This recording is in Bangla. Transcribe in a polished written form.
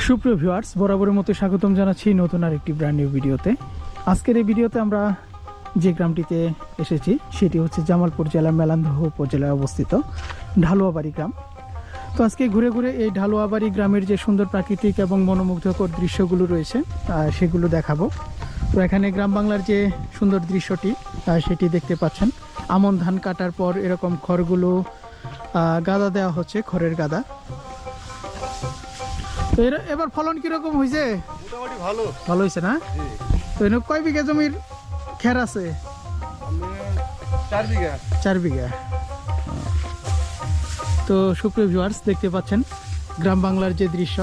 সুপ্রিয় ভিউয়ার্স, বরাবরের মতো স্বাগতম জানাচ্ছি নতুন আরেকটি ব্র্যান্ড নিউ ভিডিওতে। আজকের এই ভিডিওতে আমরা যে গ্রামটিতে এসেছি সেটি হচ্ছে জামালপুর জেলার মেলান্দহ উপজেলায় অবস্থিত ঢালুয়াবাড়ি গ্রাম। তো আজকে ঘুরে ঘুরে এই ঢালুয়াবাড়ি গ্রামের যে সুন্দর প্রাকৃতিক এবং মনোমুগ্ধকর দৃশ্যগুলো রয়েছে সেগুলো দেখাবো। তো এখানে গ্রাম বাংলার যে সুন্দর দৃশ্যটি সেটি দেখতে পাচ্ছেন। আমন ধান কাটার পর এরকম খড়গুলো গাদা দেওয়া হচ্ছে, খড়ের গাদা। তো এবার ফলন কিরকম হয়েছে? মোটামুটি ভালো ভালো হয়েছে না? তো এনে কয় বিঘা জমির খের আছে? 4 বিঘা। 4 বিঘা। তো সুপ্রিয় ভিউয়ার্স, দেখতে পাচ্ছেন গ্রাম বাংলার যে দৃশ্য,